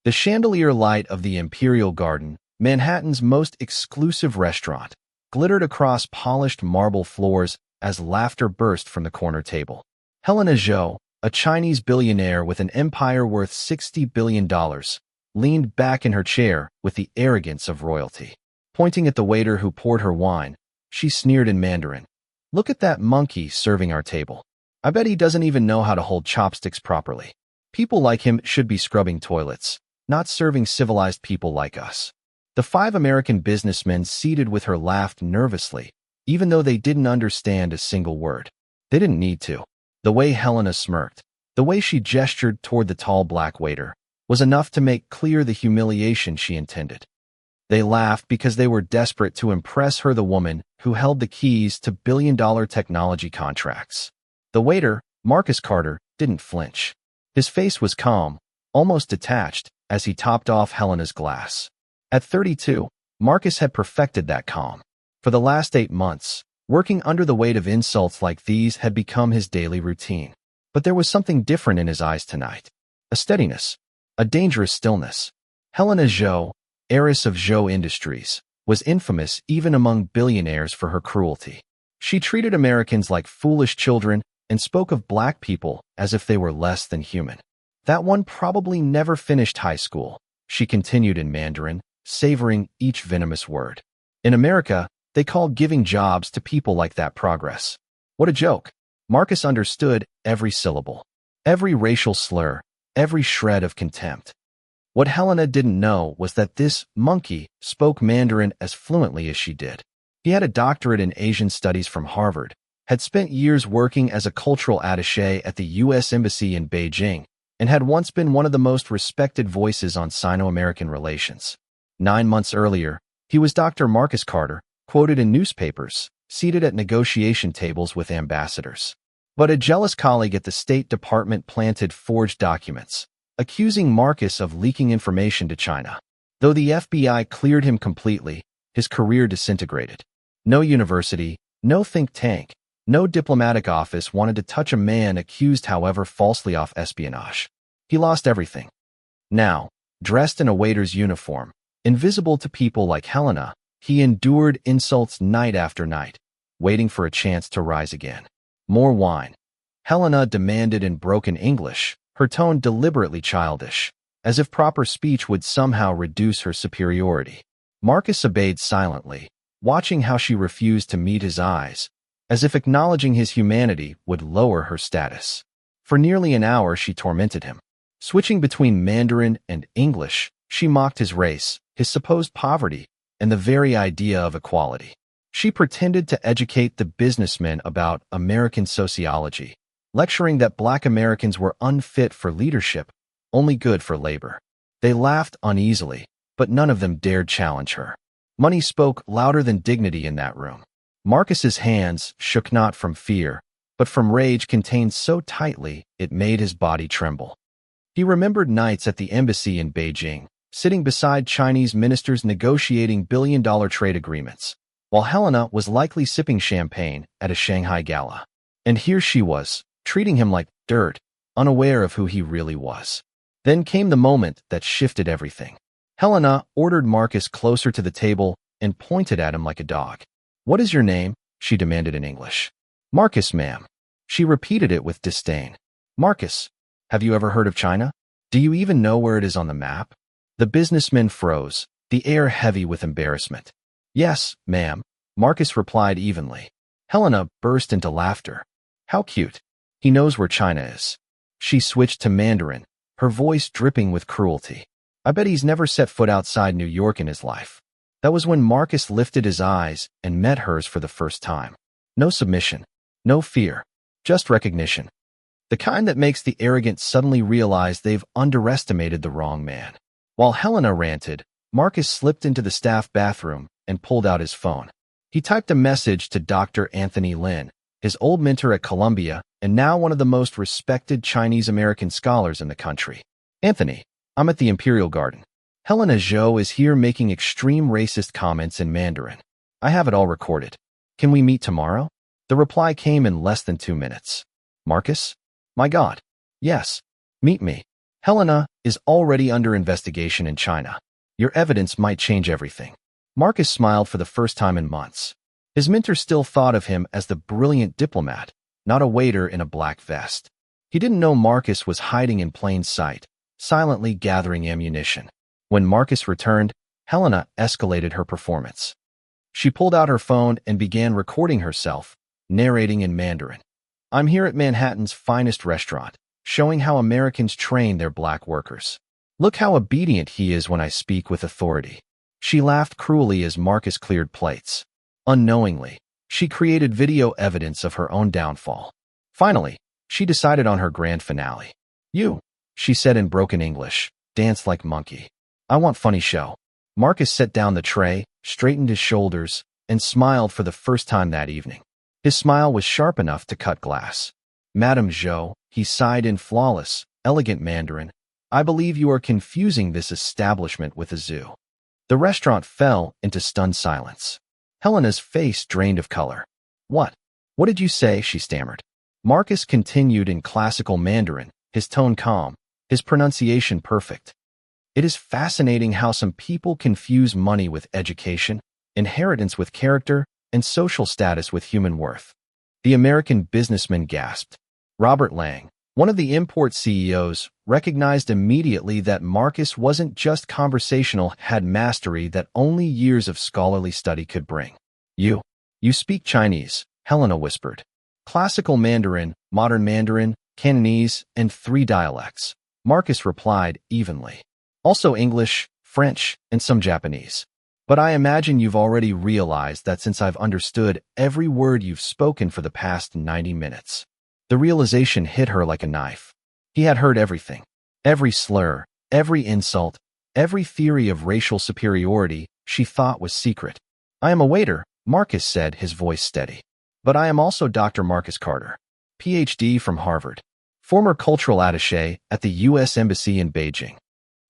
The chandelier light of the Imperial Garden, Manhattan's most exclusive restaurant, glittered across polished marble floors as laughter burst from the corner table. Helena Zhou, a Chinese billionaire with an empire worth $60 billion, leaned back in her chair with the arrogance of royalty. Pointing at the waiter who poured her wine, she sneered in Mandarin. "Look at that monkey serving our table. I bet he doesn't even know how to hold chopsticks properly. People like him should be scrubbing toilets, not serving civilized people like us." The 5 American businessmen seated with her laughed nervously, even though they didn't understand a single word. They didn't need to. The way Helena smirked, the way she gestured toward the tall black waiter, was enough to make clear the humiliation she intended. They laughed because they were desperate to impress her, the woman who held the keys to billion-dollar technology contracts. The waiter, Marcus Carter, didn't flinch. His face was calm, almost detached, as he topped off Helena's glass. At 32, Marcus had perfected that calm. For the last 8 months, working under the weight of insults like these had become his daily routine. But there was something different in his eyes tonight. A steadiness, a dangerous stillness. Helena Zhou, heiress of Zhou Industries, was infamous even among billionaires for her cruelty. She treated Americans like foolish children and spoke of black people as if they were less than human. "That one probably never finished high school," she continued in Mandarin, savoring each venomous word. In America, they called giving jobs to people like that progress. What a joke. Marcus understood every syllable, every racial slur, every shred of contempt. What Helena didn't know was that this monkey spoke Mandarin as fluently as she did. He had a doctorate in Asian studies from Harvard, had spent years working as a cultural attaché at the U.S. Embassy in Beijing, and had once been one of the most respected voices on Sino-American relations. 9 months earlier, he was Dr. Marcus Carter, quoted in newspapers, seated at negotiation tables with ambassadors. But a jealous colleague at the State Department planted forged documents, accusing Marcus of leaking information to China. Though the FBI cleared him completely, his career disintegrated. No university, no think tank, no diplomatic office wanted to touch a man accused, however falsely, of espionage. He lost everything. Now, dressed in a waiter's uniform, invisible to people like Helena, he endured insults night after night, waiting for a chance to rise again. "More wine," Helena demanded in broken English, her tone deliberately childish, as if proper speech would somehow reduce her superiority. Marcus obeyed silently, watching how she refused to meet his eyes, as if acknowledging his humanity would lower her status. For nearly an hour she tormented him. Switching between Mandarin and English, she mocked his race, his supposed poverty, and the very idea of equality. She pretended to educate the businessmen about American sociology, lecturing that black Americans were unfit for leadership, only good for labor. They laughed uneasily, but none of them dared challenge her. Money spoke louder than dignity in that room. Marcus's hands shook not from fear, but from rage contained so tightly it made his body tremble. He remembered nights at the embassy in Beijing, sitting beside Chinese ministers negotiating billion-dollar trade agreements, while Helena was likely sipping champagne at a Shanghai gala. And here she was, treating him like dirt, unaware of who he really was. Then came the moment that shifted everything. Helena ordered Marcus closer to the table and pointed at him like a dog. "What is your name?" she demanded in English. "Marcus, ma'am." She repeated it with disdain. "Marcus, have you ever heard of China? Do you even know where it is on the map?" The businessman froze, the air heavy with embarrassment. "Yes, ma'am," Marcus replied evenly. Helena burst into laughter. "How cute. He knows where China is." She switched to Mandarin, her voice dripping with cruelty. "I bet he's never set foot outside New York in his life." That was when Marcus lifted his eyes and met hers for the first time. No submission, no fear, just recognition. The kind that makes the arrogant suddenly realize they've underestimated the wrong man. While Helena ranted, Marcus slipped into the staff bathroom and pulled out his phone. He typed a message to Dr. Anthony Lin, his old mentor at Columbia and now one of the most respected Chinese-American scholars in the country. "Anthony, I'm at the Imperial Garden. Helena Zhou is here making extreme racist comments in Mandarin. I have it all recorded. Can we meet tomorrow?" The reply came in less than 2 minutes. "Marcus? My God. Yes. Meet me." Helena is already under investigation in China. Your evidence might change everything. Marcus smiled for the first time in months. His mentor still thought of him as the brilliant diplomat, not a waiter in a black vest. He didn't know Marcus was hiding in plain sight, silently gathering ammunition. When Marcus returned, Helena escalated her performance. She pulled out her phone and began recording herself, narrating in Mandarin. I'm here at Manhattan's finest restaurant, showing how Americans train their black workers. Look how obedient he is when I speak with authority. She laughed cruelly as Marcus cleared plates. Unknowingly, she created video evidence of her own downfall. Finally, she decided on her grand finale. You, she said in broken English, dance like monkey. I want funny show. Marcus set down the tray, straightened his shoulders, and smiled for the first time that evening. His smile was sharp enough to cut glass. Madame Zhou, he sighed in flawless, elegant Mandarin, I believe you are confusing this establishment with a zoo. The restaurant fell into stunned silence. Helena's face drained of color. What? What did you say? She stammered. Marcus continued in classical Mandarin, his tone calm, his pronunciation perfect. It is fascinating how some people confuse money with education, inheritance with character, and social status with human worth. The American businessman gasped. Robert Lang, one of the import CEOs, recognized immediately that Marcus wasn't just conversational, had mastery that only years of scholarly study could bring. You speak Chinese, Helena whispered. Classical Mandarin, modern Mandarin, Cantonese, and 3 dialects. Marcus replied evenly. Also English, French, and some Japanese. But I imagine you've already realized that since I've understood every word you've spoken for the past 90 minutes. The realization hit her like a knife. He had heard everything. Every slur, every insult, every theory of racial superiority she thought was secret. I am a waiter, Marcus said, his voice steady. But I am also Dr. Marcus Carter, Ph.D. from Harvard, former cultural attaché at the U.S. Embassy in Beijing.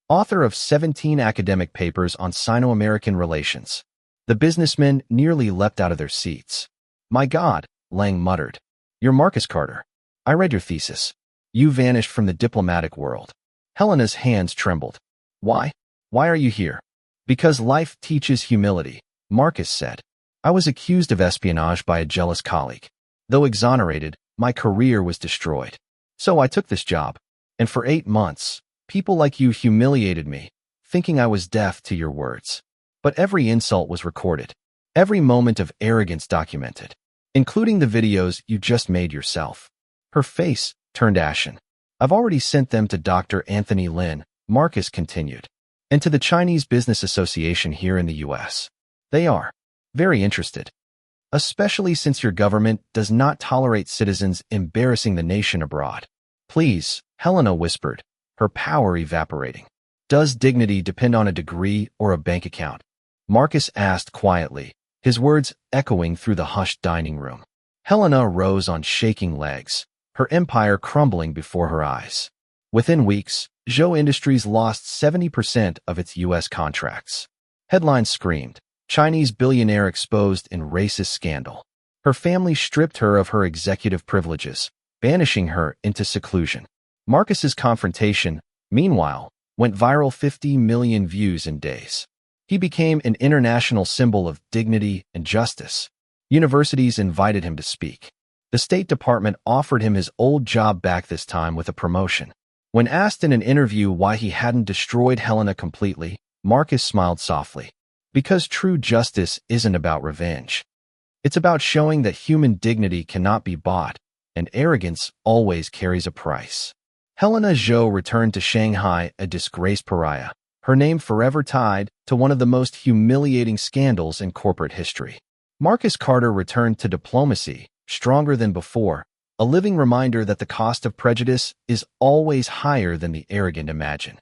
Author of 17 academic papers on Sino-American relations. The businessmen nearly leapt out of their seats. My God, Lang muttered. You're Marcus Carter. I read your thesis. You vanished from the diplomatic world. Helena's hands trembled. Why? Why are you here? Because life teaches humility, Marcus said. I was accused of espionage by a jealous colleague. Though exonerated, my career was destroyed. So I took this job. And for 8 months, people like you humiliated me, thinking I was deaf to your words. But every insult was recorded. Every moment of arrogance documented. Including the videos you just made yourself. Her face turned ashen. I've already sent them to Dr. Anthony Lin, Marcus continued, and to the Chinese Business Association here in the U.S. They are very interested, especially since your government does not tolerate citizens embarrassing the nation abroad. Please, Helena whispered, her power evaporating. Does dignity depend on a degree or a bank account? Marcus asked quietly, his words echoing through the hushed dining room. Helena rose on shaking legs, her empire crumbling before her eyes. Within weeks, Zhou Industries lost 70% of its U.S. contracts. Headlines screamed, Chinese billionaire exposed in racist scandal. Her family stripped her of her executive privileges, banishing her into seclusion. Marcus's confrontation, meanwhile, went viral 50 million views in days. He became an international symbol of dignity and justice. Universities invited him to speak. The State Department offered him his old job back, this time with a promotion. When asked in an interview why he hadn't destroyed Helena completely, Marcus smiled softly. Because true justice isn't about revenge. It's about showing that human dignity cannot be bought, and arrogance always carries a price. Helena Zhou returned to Shanghai a disgraced pariah, her name forever tied to one of the most humiliating scandals in corporate history. Marcus Carter returned to diplomacy, stronger than before, a living reminder that the cost of prejudice is always higher than the arrogant imagine.